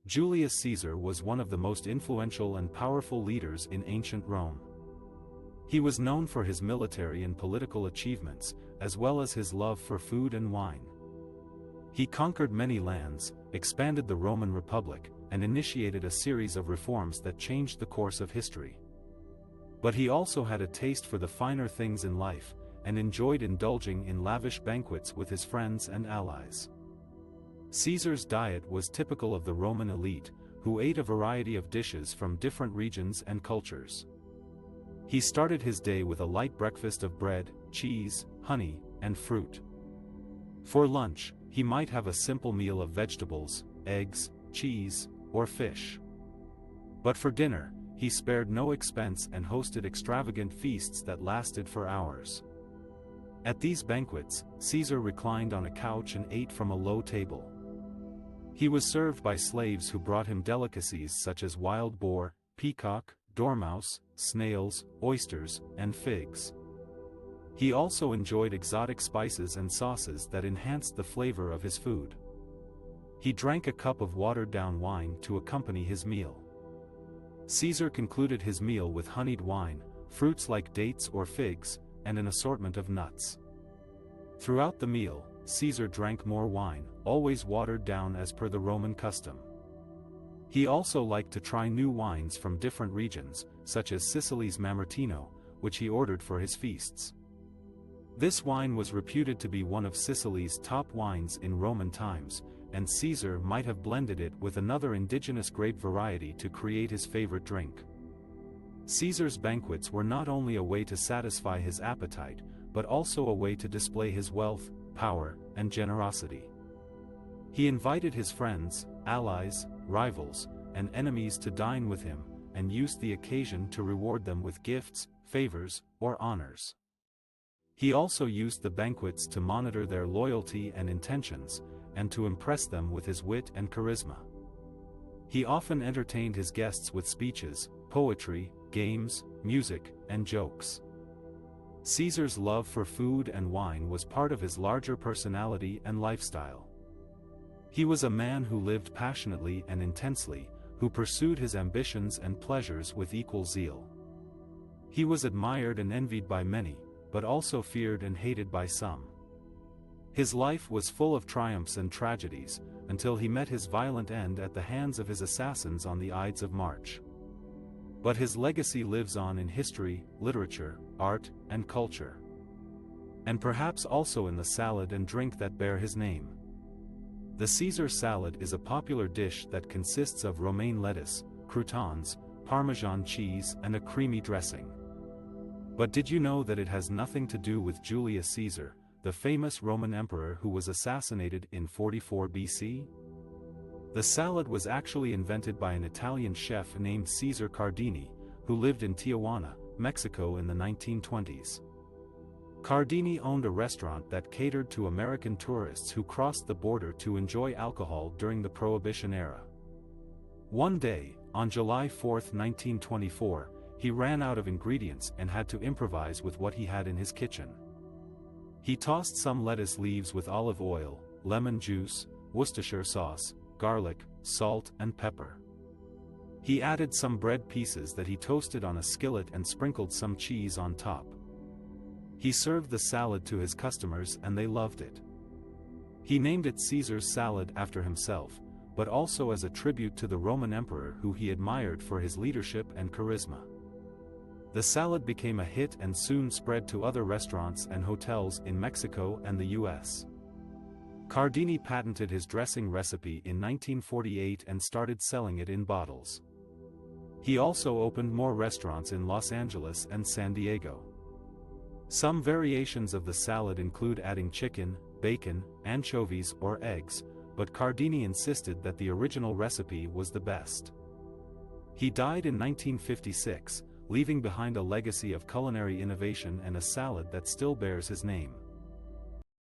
Julius Caesar was one of the most influential and powerful leaders in ancient Rome. He was known for his military and political achievements, as well as his love for food and wine. He conquered many lands, expanded the Roman Republic, and initiated a series of reforms that changed the course of history. But he also had a taste for the finer things in life, and enjoyed indulging in lavish banquets with his friends and allies. Caesar's diet was typical of the Roman elite, who ate a variety of dishes from different regions and cultures. He started his day with a light breakfast of bread, cheese, honey, and fruit. For lunch, he might have a simple meal of vegetables, eggs, cheese, or fish. But for dinner, he spared no expense and hosted extravagant feasts that lasted for hours. At these banquets, Caesar reclined on a couch and ate from a low table. He was served by slaves who brought him delicacies such as wild boar, peacock, dormouse, snails, oysters, and figs. He also enjoyed exotic spices and sauces that enhanced the flavor of his food. He drank a cup of watered-down wine to accompany his meal. Caesar concluded his meal with honeyed wine, fruits like dates or figs, and an assortment of nuts. Throughout the meal, Caesar drank more wine, always watered down as per the Roman custom. He also liked to try new wines from different regions, such as Sicily's Mamertino, which he ordered for his feasts. This wine was reputed to be one of Sicily's top wines in Roman times, and Caesar might have blended it with another indigenous grape variety to create his favorite drink. Caesar's banquets were not only a way to satisfy his appetite, but also a way to display his wealth, power, and generosity. He invited his friends, allies, rivals, and enemies to dine with him, and used the occasion to reward them with gifts, favors, or honors. He also used the banquets to monitor their loyalty and intentions, and to impress them with his wit and charisma. He often entertained his guests with speeches, poetry, games, music, and jokes. Caesar's love for food and wine was part of his larger personality and lifestyle. He was a man who lived passionately and intensely, who pursued his ambitions and pleasures with equal zeal. He was admired and envied by many, but also feared and hated by some. His life was full of triumphs and tragedies, until he met his violent end at the hands of his assassins on the Ides of March. But his legacy lives on in history, literature, art, and culture. And perhaps also in the salad and drink that bear his name. The Caesar salad is a popular dish that consists of romaine lettuce, croutons, Parmesan cheese, and a creamy dressing. But did you know that it has nothing to do with Julius Caesar, the famous Roman emperor who was assassinated in 44 BC? The salad was actually invented by an Italian chef named Cesare Cardini, who lived in Tijuana, Mexico in the 1920s. Cardini owned a restaurant that catered to American tourists who crossed the border to enjoy alcohol during the Prohibition era. One day, on July 4, 1924, he ran out of ingredients and had to improvise with what he had in his kitchen. He tossed some lettuce leaves with olive oil, lemon juice, Worcestershire sauce, garlic, salt, and pepper. He added some bread pieces that he toasted on a skillet and sprinkled some cheese on top. He served the salad to his customers and they loved it. He named it Caesar's salad after himself, but also as a tribute to the Roman emperor who he admired for his leadership and charisma. The salad became a hit and soon spread to other restaurants and hotels in Mexico and the US. Cardini patented his dressing recipe in 1948 and started selling it in bottles. He also opened more restaurants in Los Angeles and San Diego. Some variations of the salad include adding chicken, bacon, anchovies, or eggs, but Cardini insisted that the original recipe was the best. He died in 1956, leaving behind a legacy of culinary innovation and a salad that still bears his name.